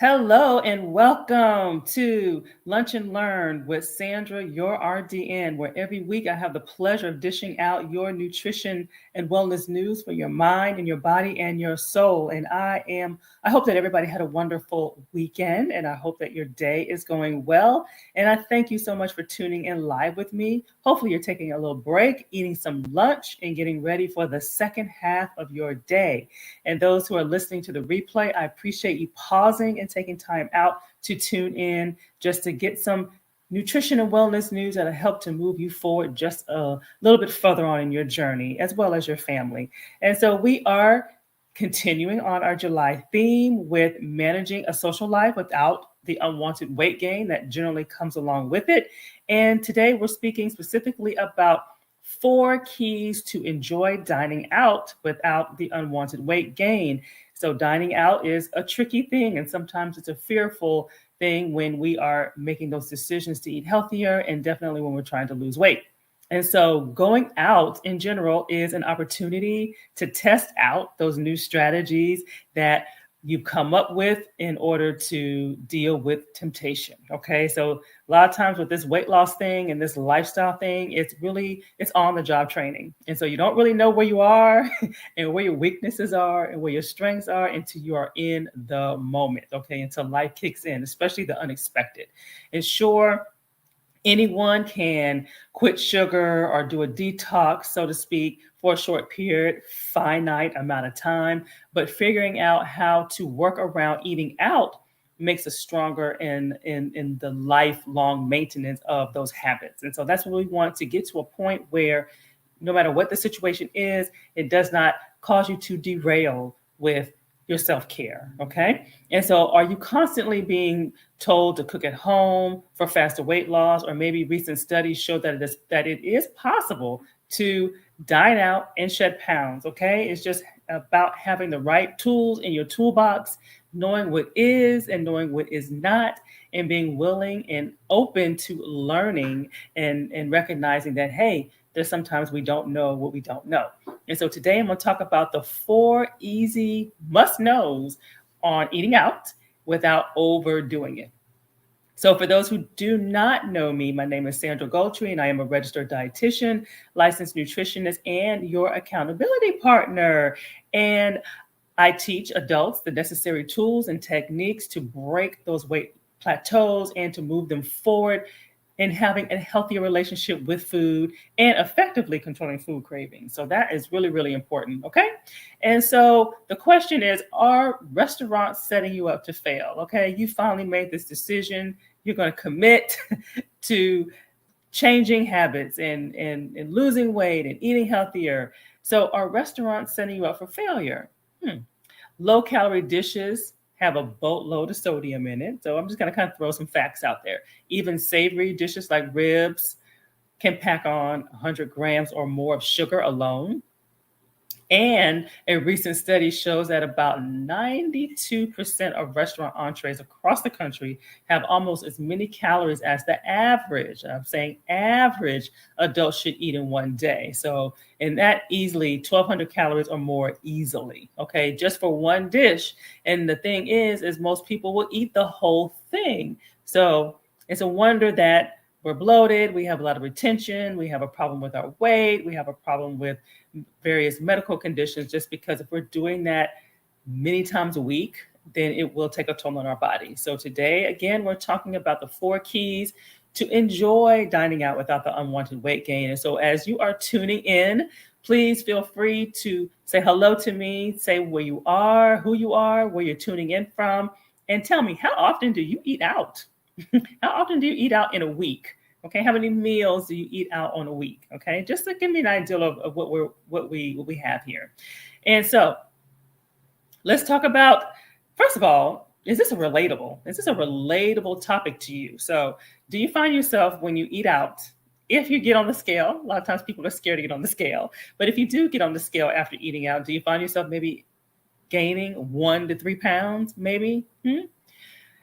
Hello and welcome to Lunch and Learn with Sandra, your RDN, where every week I have the pleasure of dishing out your nutrition and wellness news for your mind and your body and your soul. And I hope that everybody had a wonderful weekend and I hope that your day is going well. And I thank you so much for tuning in live with me. Hopefully you're taking a little break, eating some lunch, and getting ready for the second half of your day. And those who are listening to the replay, I appreciate you pausing and taking time out to tune in just to get some nutrition and wellness news that'll help to move you forward just a little bit further on in your journey, as well as your family. And so we are continuing on our July theme with managing a social life without the unwanted weight gain that generally comes along with it. And today we're speaking specifically about 4 keys to enjoy dining out without the unwanted weight gain. So, dining out is a tricky thing, and sometimes it's a fearful thing when we are making those decisions to eat healthier, and definitely when we're trying to lose weight. And so, going out in general is an opportunity to test out those new strategies that you come up with in order to deal with temptation. Okay. So a lot of times with this weight loss thing and this lifestyle thing, it's on the job training. And so you don't really know where you are and where your weaknesses are and where your strengths are until you are in the moment. Okay. Until life kicks in, especially the unexpected. And sure, anyone can quit sugar or do a detox, so to speak, for a short period, finite amount of time. But figuring out how to work around eating out makes us stronger in the lifelong maintenance of those habits. And so that's what we want to get to a point where no matter what the situation is, it does not cause you to derail with your self-care. Okay. And so are you constantly being told to cook at home for faster weight loss? Or maybe recent studies show that it is possible to dine out and shed pounds. Okay. It's just about having the right tools in your toolbox, knowing what is and knowing what is not, and being willing and open to learning and recognizing that, hey, there's sometimes we don't know what we don't know. And so today I'm going to talk about the 4 easy must knows on eating out without overdoing it. So for those who do not know me, my name is Sandra Goltry, and I am a registered dietitian, licensed nutritionist, and your accountability partner. And I teach adults the necessary tools and techniques to break those weight plateaus and to move them forward in having a healthier relationship with food and effectively controlling food cravings. So that is really, really important. Okay. And so the question is, are restaurants setting you up to fail? Okay. You finally made this decision. You're going to commit to changing habits and losing weight and eating healthier. So are restaurants setting you up for failure? Low calorie dishes have a boatload of sodium in it. So I'm just going to kind of throw some facts out there. Even savory dishes like ribs can pack on 100 grams or more of sugar alone. And a recent study shows that about 92% of restaurant entrees across the country have almost as many calories as the average. I'm saying average adult should eat in one day. So, and that easily 1,200 calories or more easily. Okay, just for one dish. And the thing is most people will eat the whole thing. So it's a wonder that we're bloated, we have a lot of retention, we have a problem with our weight, we have a problem with various medical conditions, just because if we're doing that many times a week, then it will take a toll on our body. So today, again, we're talking about the 4 keys to enjoy dining out without the unwanted weight gain. And so as you are tuning in, please feel free to say hello to me, say where you are, who you are, where you're tuning in from, and tell me, how often do you eat out? How often do you eat out in a week? Okay, how many meals do you eat out on a week? Okay, just to give me an idea of what we have here. And so let's talk about, first of all, is this a relatable topic to you? So do you find yourself when you eat out, if you get on the scale, a lot of times people are scared to get on the scale, but if you do get on the scale after eating out, do you find yourself maybe gaining 1 to 3 pounds, maybe?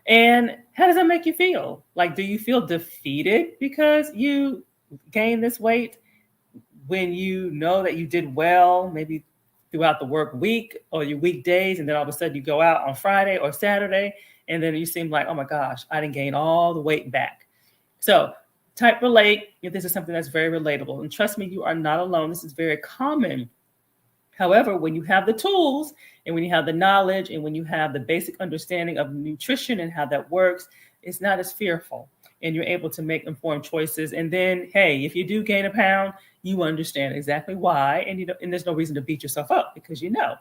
And how does that make you feel? Like, do you feel defeated because you gained this weight when you know that you did well, maybe throughout the work week or your weekdays, and then all of a sudden you go out on Friday or Saturday And then you seem like, oh my gosh, I didn't gain all the weight back. So type relate if this is something that's very relatable. And trust me, you are not alone. This is very common. However, when you have the tools and when you have the knowledge and when you have the basic understanding of nutrition and how that works, it's not as fearful and you're able to make informed choices. And then, hey, if you do gain a pound, you understand exactly why. And and there's no reason to beat yourself up because you know.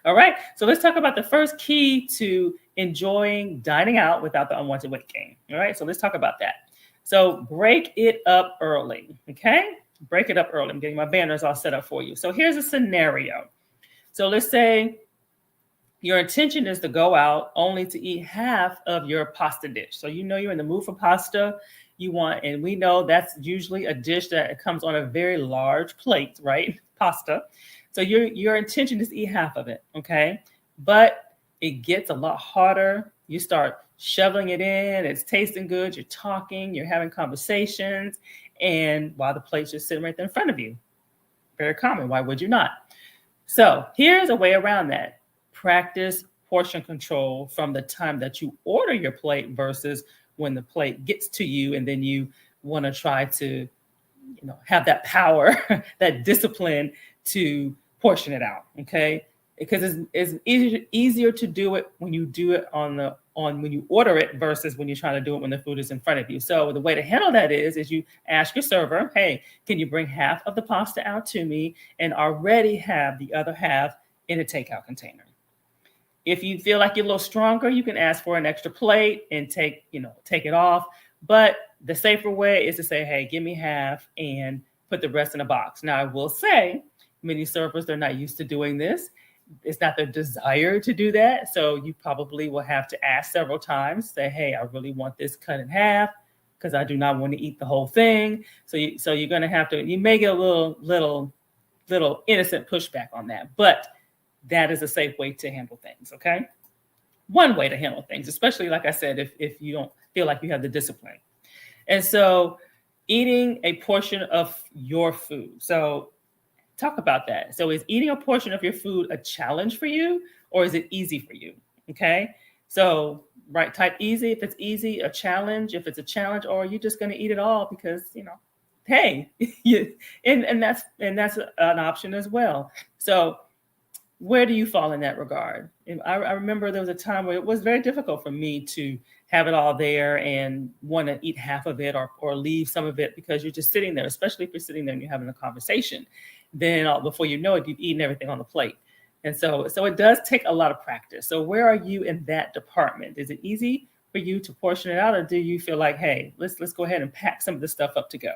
All right. So let's talk about the first key to enjoying dining out without the unwanted weight gain. All right. So let's talk about that. So break it up early. Okay. Break it up early. I'm getting my banners all set up for you. So here's a scenario. So let's say your intention is to go out only to eat half of your pasta dish. So you know you're in the mood for pasta. And we know that's usually a dish that comes on a very large plate, right? Pasta. So your intention is to eat half of it, okay? But it gets a lot harder. You start shoveling it in. It's tasting good. You're talking. You're having conversations. And while the plate's just sitting right there in front of you. Very common. Why would you not? So here's a way around that. Practice portion control from the time that you order your plate versus when the plate gets to you and then you want to try to, have that power, that discipline to portion it out. Okay. Because it's easier to do it when you do it when you order it versus when you're trying to do it when the food is in front of you. So the way to handle that is you ask your server, hey, can you bring half of the pasta out to me and already have the other half in a takeout container? If you feel like you're a little stronger, you can ask for an extra plate and take it off. But the safer way is to say, hey, give me half and put the rest in a box. Now, I will say many servers, they're not used to doing this. It's not their desire to do that. So you probably will have to ask several times, say, hey, I really want this cut in half because I do not want to eat the whole thing. So you're going to have to, you may get a little innocent pushback on that, but that is a safe way to handle things. Okay. One way to handle things, especially like I said, if you don't feel like you have the discipline. And so eating a portion of your food. So talk about that. So is eating a portion of your food a challenge for you or is it easy for you? Okay. So right, type easy if it's easy, a challenge if it's a challenge, or you're just going to eat it all because, hey, and that's an option as well. So where do you fall in that regard? And I remember there was a time where it was very difficult for me to have it all there and want to eat half of it or leave some of it because you're just sitting there, especially if you're sitting there and you're having a conversation. Then before you know it, you've eaten everything on the plate. And so it does take a lot of practice. So where are you in that department? Is it easy for you to portion it out, or do you feel like, hey, let's go ahead and pack some of this stuff up to go?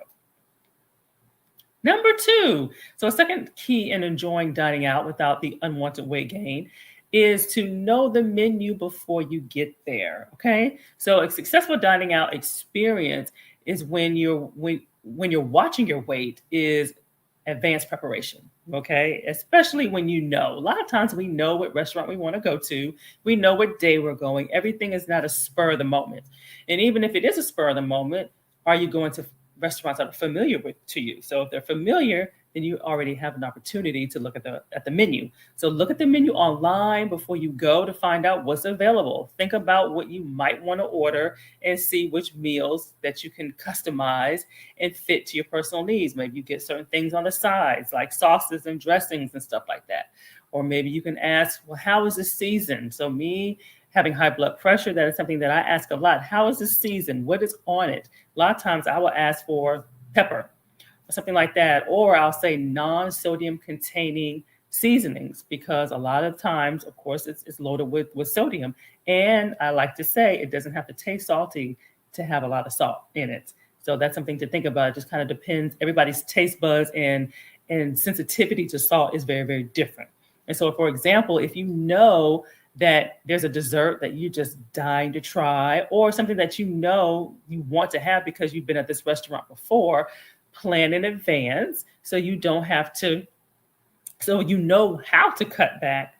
Number 2, so a second key in enjoying dining out without the unwanted weight gain is to know the menu before you get there. Okay, so a successful dining out experience is when you're watching your weight is advanced preparation. Okay, especially when a lot of times we know what restaurant we want to go to, we know what day we're going. Everything is not a spur of the moment, and even if it is a spur of the moment, are you going to restaurants that are familiar to you? So if they're familiar, then you already have an opportunity to look at the menu. So look at the menu online before you go to find out what's available. Think about what you might want to order and see which meals that you can customize and fit to your personal needs. Maybe you get certain things on the sides like sauces and dressings and stuff like that. Or maybe you can ask, well, how is the season? So me having high blood pressure, that is something that I ask a lot. How is the season? What is on it? A lot of times I will ask for pepper or something like that, or I'll say non-sodium containing seasonings because a lot of times, of course, it's loaded with sodium. And I like to say it doesn't have to taste salty to have a lot of salt in it. So that's something to think about. It just kind of depends. Everybody's taste buds and sensitivity to salt is very, very different. And so, for example, if you know that there's a dessert that you just dying to try or something that you want to have because you've been at this restaurant before, plan in advance so you don't have to, so you know how to cut back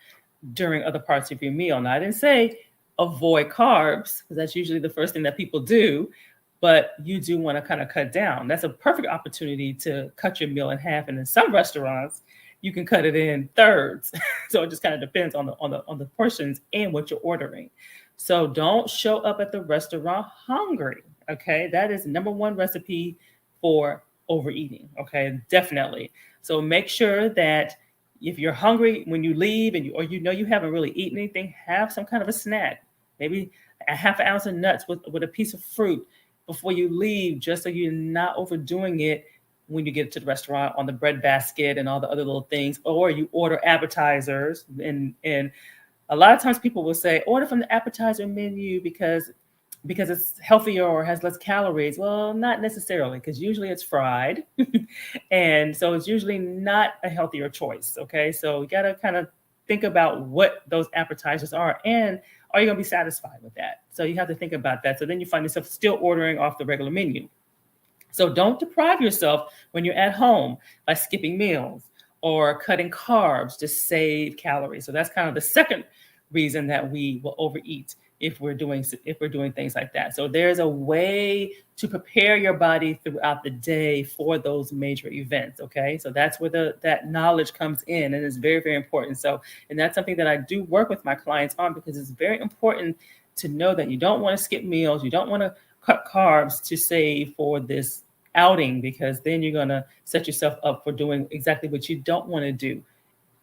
during other parts of your meal. Now, I didn't say avoid carbs because that's usually the first thing that people do, but you do want to kind of cut down. That's a perfect opportunity to cut your meal in half. And in some restaurants, you can cut it in thirds. So it just kind of depends on the portions and what you're ordering. So don't show up at the restaurant hungry. Okay, that is number one recipe for overeating. Okay, definitely. So make sure that if you're hungry when you leave and you haven't really eaten anything, have some kind of a snack. Maybe a half an ounce of nuts with a piece of fruit before you leave, just so you're not overdoing it when you get to the restaurant on the bread basket and all the other little things, or you order appetizers. And a lot of times people will say order from the appetizer menu because it's healthier or has less calories. Well, not necessarily, because usually it's fried. And so it's usually not a healthier choice. Okay. So you got to kind of think about what those appetizers are, and are you going to be satisfied with that? So you have to think about that. So then you find yourself still ordering off the regular menu. So don't deprive yourself when you're at home by skipping meals or cutting carbs to save calories. So that's kind of the second reason that we will overeat if we're doing things like that. So there's a way to prepare your body throughout the day for those major events. Okay, so that's where that knowledge comes in, and it's very, very important. So, and that's something that I do work with my clients on, because it's very important to know that you don't want to skip meals, you don't want to cut carbs to save for this outing, because then you're going to set yourself up for doing exactly what you don't want to do,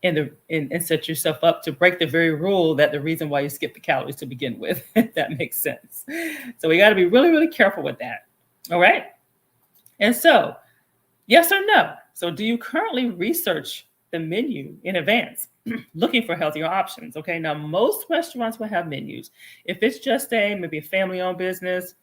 and set yourself up to break the very rule that the reason why you skip the calories to begin with, if that makes sense. So we got to be really, really careful with that. All right. And so, yes or no? So do you currently research the menu in advance, looking for healthier options? Okay. Now, most restaurants will have menus. If it's just maybe a family-owned business,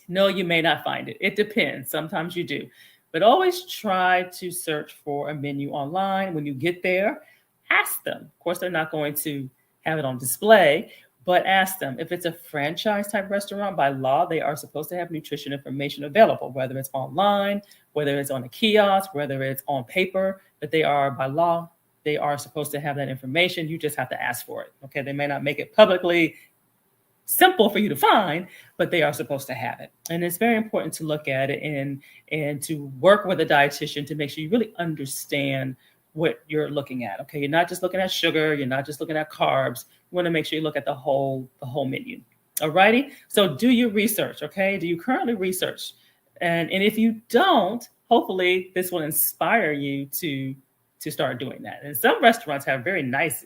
no, you may not find it. It depends. Sometimes you do. But always try to search for a menu online. When you get there, ask them. Of course, they're not going to have it on display, but ask them. If it's a franchise type restaurant, by law, they are supposed to have nutrition information available, whether it's online, whether it's on a kiosk, whether it's on paper, but by law, they are supposed to have that information. You just have to ask for it. Okay, they may not make it publicly simple for you to find, but they are supposed to have it. And it's very important to look at it and to work with a dietitian to make sure you really understand what you're looking at. Okay, you're not just looking at sugar, you're not just looking at carbs. You want to make sure you look at the whole menu. All righty. So do your research. Okay, do you currently research? And if you don't, hopefully this will inspire you to start doing that. And some restaurants have very nice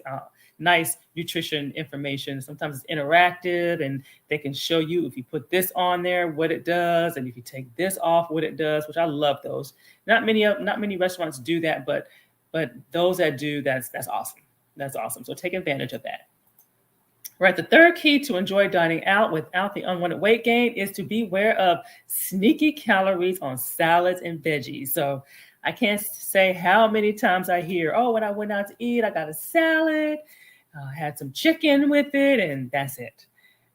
nutrition information. Sometimes it's interactive, and they can show you, if you put this on there, what it does, and if you take this off, what it does, which I love those. Not many restaurants do that, but those that do, that's awesome. That's awesome. So take advantage of that. Right. The third key to enjoy dining out without the unwanted weight gain is to be aware of sneaky calories on salads and veggies. So I can't say how many times I hear, oh, when I went out to eat, I got a salad, I had some chicken with it, and that's it.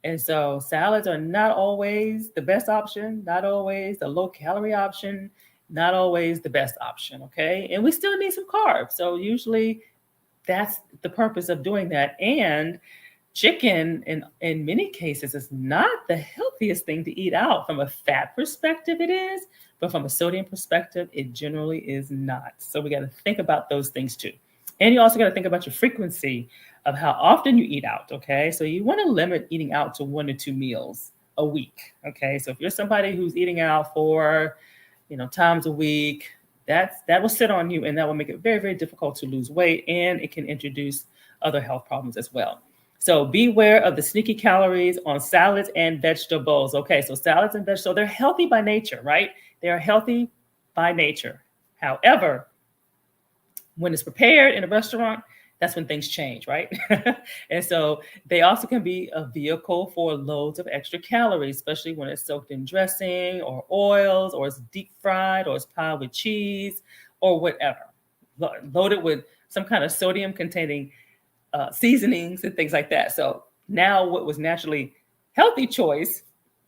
And so salads are not always the best option, not always the low calorie option, not always the best option. Okay. And we still need some carbs. So usually that's the purpose of doing that. And chicken, in many cases, is not the healthiest thing to eat out. From a fat perspective, it is, but from a sodium perspective, it generally is not. So we got to think about those things too. And you also got to think about your frequency of how often you eat out. Okay. So you want to limit eating out to 1 to 2 meals a week. Okay. So if you're somebody who's eating out 4, times a week, that will sit on you, and that will make it very, very difficult to lose weight, and it can introduce other health problems as well. So beware of the sneaky calories on salads and vegetables. Okay, so salads and vegetables, they're healthy by nature, right? They are healthy by nature. However, when it's prepared in a restaurant, that's when things change, right? And so they also can be a vehicle for loads of extra calories, especially when it's soaked in dressing or oils, or it's deep fried, or it's piled with cheese or whatever, loaded with some kind of sodium containing seasonings and things like that. So now what was naturally healthy choice,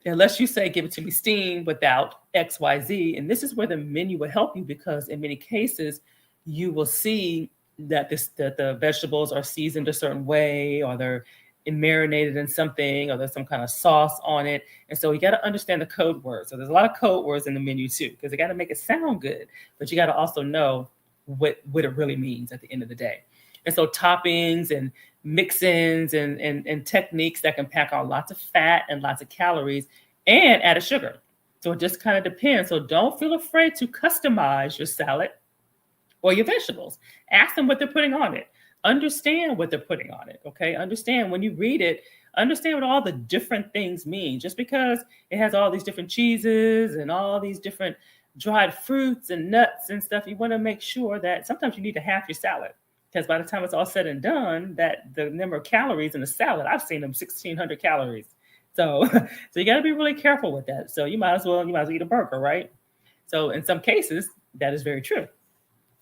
unless you say, give it to me steamed without X, Y, Z. And this is where the menu will help you, because in many cases, you will see that the vegetables are seasoned a certain way, or they're marinated in something, or there's some kind of sauce on it. And so you got to understand the code words. So there's a lot of code words in the menu too, because you got to make it sound good, but you got to also know what it really means at the end of the day. And so toppings and mix-ins and techniques that can pack on lots of fat and lots of calories and added sugar. So it just kind of depends. So don't feel afraid to customize your salad or your vegetables. Ask them what they're putting on it. Understand what they're putting on it. Okay. Understand when you read it, understand what all the different things mean. Just because it has all these different cheeses and all these different dried fruits and nuts and stuff, you want to make sure that sometimes you need to half your salad. Because by the time it's all said and done, that the number of calories in the salad, I've seen them 1,600 calories. So, so you got to be really careful with that. So you might as well eat a burger, right? So in some cases, that is very true.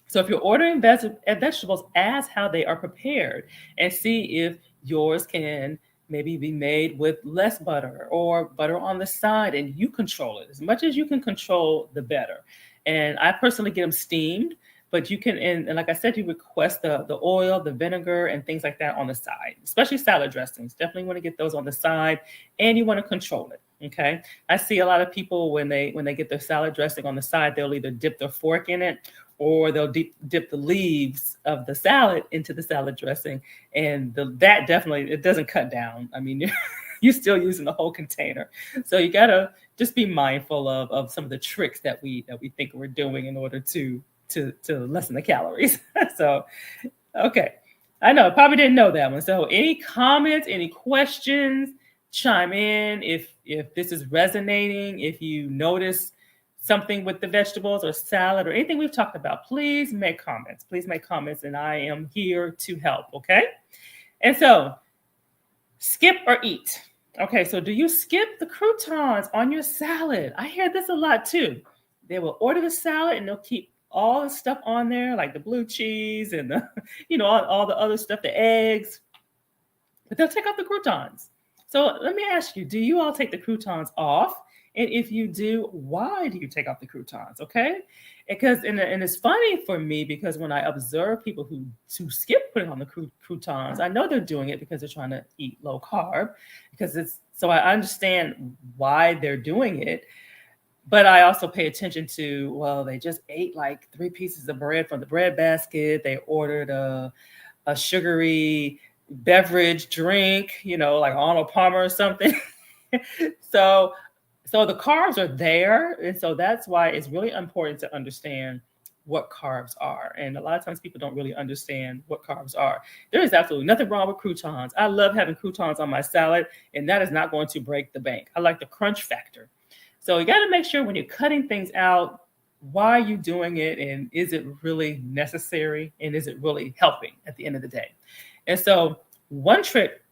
So if you're ordering vegetables, ask how they are prepared and see if yours can maybe be made with less butter or butter on the side, and you control it. As much as you can control, the better. And I personally get them steamed, but you can, and like I said, you request the oil, the vinegar, and things like that on the side, especially salad dressings. Definitely want to get those on the side, and you want to control it. Okay. I see a lot of people when they get their salad dressing on the side, they'll either dip their fork in it or they'll dip the leaves of the salad into the salad dressing. And that definitely, it doesn't cut down. I mean, you're still using the whole container. So you got to just be mindful of some of the tricks that we think we're doing in order to lessen the calories. So, okay. I know, probably didn't know that one. So any comments, any questions, chime in if this is resonating, if you notice something with the vegetables or salad or anything we've talked about, please make comments. Please make comments, and I am here to help, okay? And so, skip or eat. Okay, so do you skip the croutons on your salad? I hear this a lot too. They will order the salad and they'll keep all the stuff on there, like the blue cheese and the, all the other stuff, the eggs, but they'll take off the croutons. So let me ask you, do you all take the croutons off? And if you do, why do you take off the croutons? Okay. Because, and it's funny for me because when I observe people who skip putting on the croutons, I know they're doing it because they're trying to eat low carb, so I understand why they're doing it. But I also pay attention to, well, they just ate like 3 pieces of bread from the bread basket. They ordered a sugary beverage drink, like Arnold Palmer or something. So the carbs are there. And so that's why it's really important to understand what carbs are. And a lot of times people don't really understand what carbs are. There is absolutely nothing wrong with croutons. I love having croutons on my salad, and that is not going to break the bank. I like the crunch factor. So you got to make sure when you're cutting things out, why are you doing it? And is it really necessary? And is it really helping at the end of the day? And so one trick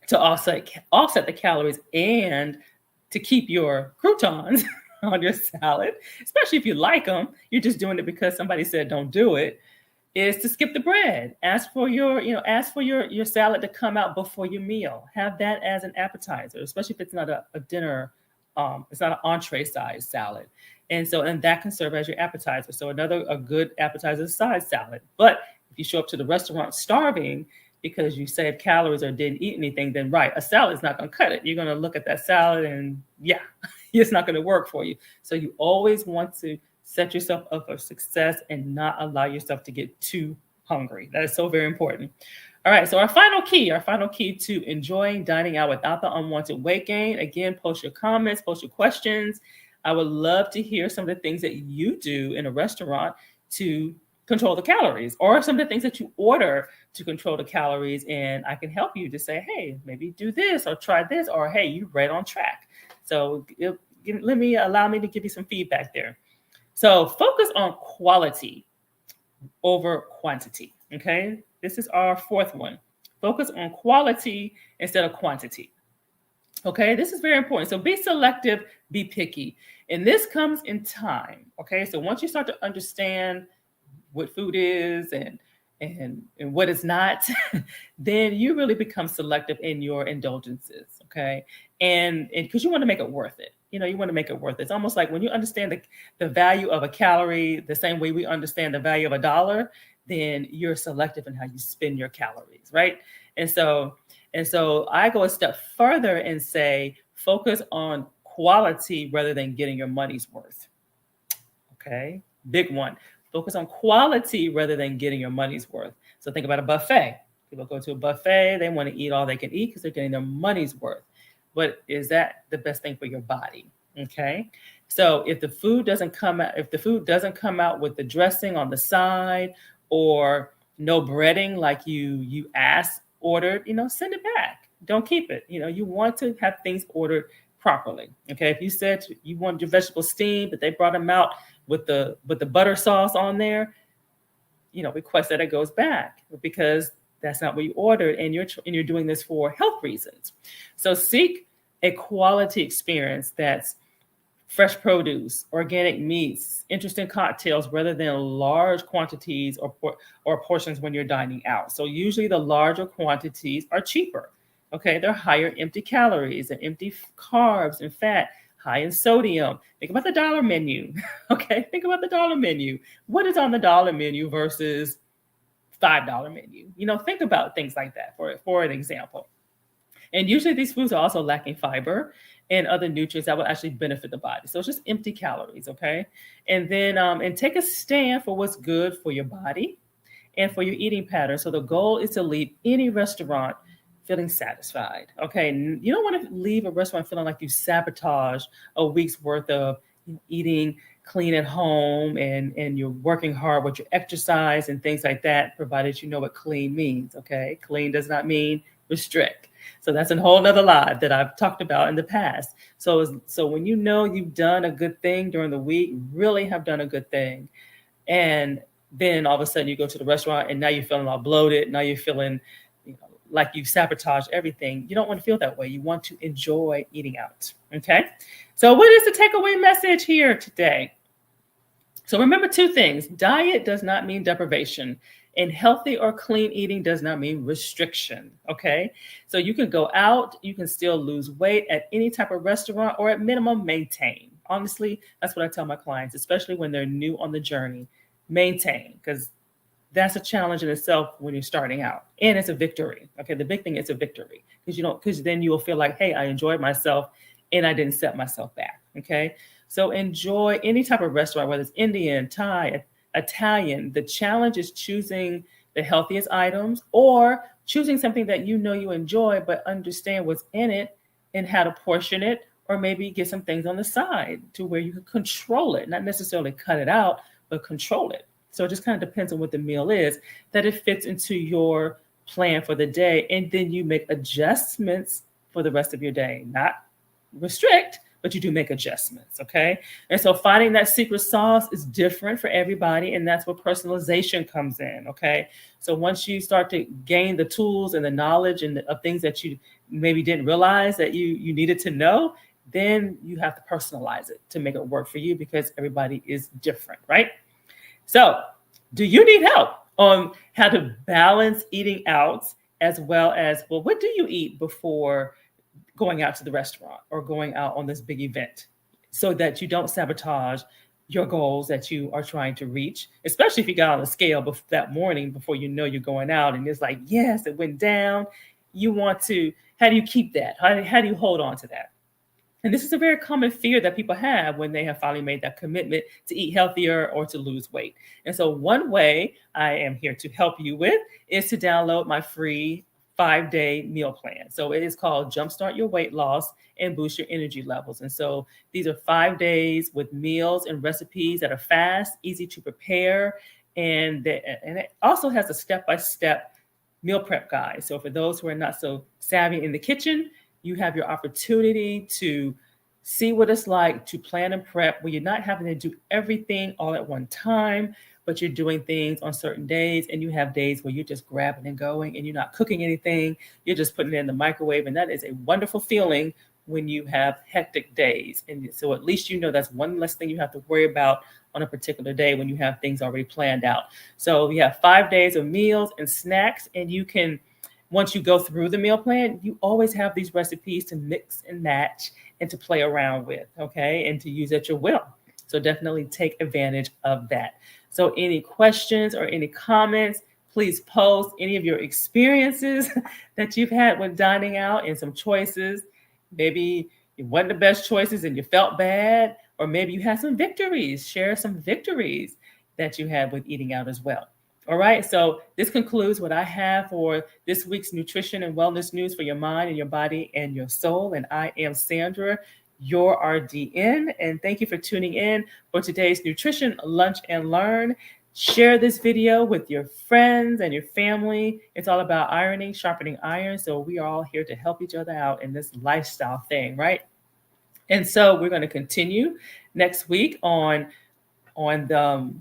to offset the calories and to keep your croutons on your salad, especially if you like them, you're just doing it because somebody said don't do it, is to skip the bread. Ask for your salad to come out before your meal. Have that as an appetizer, especially if it's not a dinner, it's not an entree size salad. And that can serve as your appetizer. So a good appetizer is side salad. But if you show up to the restaurant starving because you saved calories or didn't eat anything, then right, a salad is not going to cut it. You're going to look at that salad and it's not going to work for you. So you always want to set yourself up for success and not allow yourself to get too hungry. That is so very important. All right, so our final key to enjoying dining out without the unwanted weight gain. Again, post your comments, post your questions. I would love to hear some of the things that you do in a restaurant to control the calories, or some of the things that you order to control the calories. And I can help you to say, hey, maybe do this or try this, or hey, you're right on track. So allow me to give you some feedback there. So focus on quality over quantity. Okay. This is our 4th one. Focus on quality instead of quantity. Okay. This is very important. So be selective, be picky. And this comes in time. Okay. So once you start to understand what food is and what is not, then you really become selective in your indulgences. Okay. And because you want to make it worth it. You want to make it worth it. It's almost like when you understand the value of a calorie, the same way we understand the value of $1, then you're selective in how you spend your calories, right? And so I go a step further and say, focus on quality rather than getting your money's worth. Okay, big one. Focus on quality rather than getting your money's worth. So think about a buffet. People go to a buffet, they want to eat all they can eat because they're getting their money's worth. But is that the best thing for your body? Okay. So if the food doesn't come out with the dressing on the side, or no breading like you asked ordered, send it back. Don't keep it. You want to have things ordered properly. Okay. If you said you want your vegetables steamed, but they brought them out with the butter sauce on there, request that it goes back, because that's not what you ordered, and you're doing this for health reasons. So seek a quality experience that's fresh produce, organic meats, interesting cocktails, rather than large quantities or portions when you're dining out. So usually the larger quantities are cheaper. Okay, they're higher empty calories and empty carbs and fat, high in sodium. Think about the dollar menu. Okay, think about the dollar menu. What is on the dollar menu versus $5 menu? Think about things like that for an example. And usually these foods are also lacking fiber and other nutrients that will actually benefit the body. So it's just empty calories, okay? And then and take a stand for what's good for your body and for your eating pattern. So the goal is to leave any restaurant feeling satisfied, okay? You don't want to leave a restaurant feeling like you sabotage a week's worth of eating clean at home, and you're working hard with your exercise and things like that, provided you know what clean means, okay? Clean does not mean restrict. So that's a whole nother lie that I've talked about in the past. So when you know you've done a good thing during the week, really have done a good thing, and then all of a sudden you go to the restaurant and now you're feeling all bloated, now you're feeling like you sabotage everything. You don't want to feel that way. You want to enjoy eating out, okay? So what is the takeaway message here today? So remember two things. Diet does not mean deprivation, and healthy or clean eating does not mean restriction, okay? So you can go out, you can still lose weight at any type of restaurant, or at minimum maintain. Honestly, that's what I tell my clients, especially when they're new on the journey. Maintain, because that's a challenge in itself when you're starting out, and it's a victory. Okay, the big thing is a victory, because then you will feel like, hey, I enjoyed myself and I didn't set myself back. Okay, so enjoy any type of restaurant, whether it's Indian, Thai, Italian. The challenge is choosing the healthiest items, or choosing something that you enjoy, but understand what's in it and how to portion it, or maybe get some things on the side to where you can control it, not necessarily cut it out, but control it. So it just kind of depends on what the meal is, that it fits into your plan for the day. And then you make adjustments for the rest of your day. Not restrict, but you do make adjustments, okay? And so finding that secret sauce is different for everybody, and that's where personalization comes in, okay? So once you start to gain the tools and the knowledge of things that you maybe didn't realize that you needed to know, then you have to personalize it to make it work for you, because everybody is different, right? So, do you need help on how to balance eating out, as well as, well, what do you eat before going out to the restaurant or going out on this big event, so that you don't sabotage your goals that you are trying to reach, especially if you got on the scale that morning before you're going out and it's like, yes, it went down. How do you keep that? How do you hold on to that? And this is a very common fear that people have when they have finally made that commitment to eat healthier or to lose weight. And so one way I am here to help you with is to download my free 5-day meal plan. So it is called Jumpstart Your Weight Loss and Boost Your Energy Levels. And so these are 5 days with meals and recipes that are fast, easy to prepare. And it also has a step-by-step meal prep guide. So for those who are not so savvy in the kitchen, you have your opportunity to see what it's like to plan and prep, where you're not having to do everything all at one time, but you're doing things on certain days, and you have days where you're just grabbing and going and you're not cooking anything. You're just putting it in the microwave. And that is a wonderful feeling when you have hectic days. And so at least that's one less thing you have to worry about on a particular day when you have things already planned out. So we have 5 days of meals and snacks, and you can, once you go through the meal plan, you always have these recipes to mix and match and to play around with, okay, and to use at your will. So definitely take advantage of that. So any questions or any comments, please post any of your experiences that you've had with dining out and some choices. Maybe it wasn't the best choices and you felt bad, or maybe you had some victories. Share some victories that you had with eating out as well. All right, so this concludes what I have for this week's nutrition and wellness news for your mind and your body and your soul. And I am Sandra, your RDN. And thank you for tuning in for today's Nutrition Lunch and Learn. Share this video with your friends and your family. It's all about ironing, sharpening iron. So we are all here to help each other out in this lifestyle thing, right? And so we're going to continue next week on the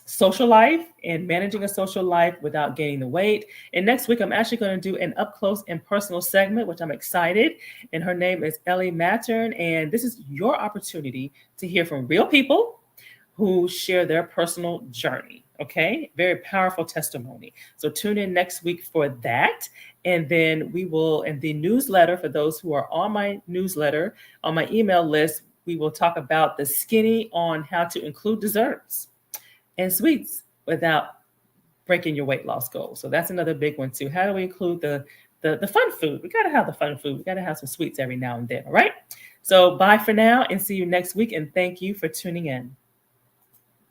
social life and managing a social life without gaining the weight. And next week, I'm actually going to do an up close and personal segment, which I'm excited. And her name is Ellie Mattern. And this is your opportunity to hear from real people who share their personal journey. Okay, very powerful testimony. So tune in next week for that. And then we will, in the newsletter, for those who are on my newsletter, on my email list, we will talk about the skinny on how to include desserts and sweets without breaking your weight loss goal. So that's another big one too. How do we include the fun food? We got to have the fun food. We got to have some sweets every now and then. All right. So bye for now and see you next week. And thank you for tuning in.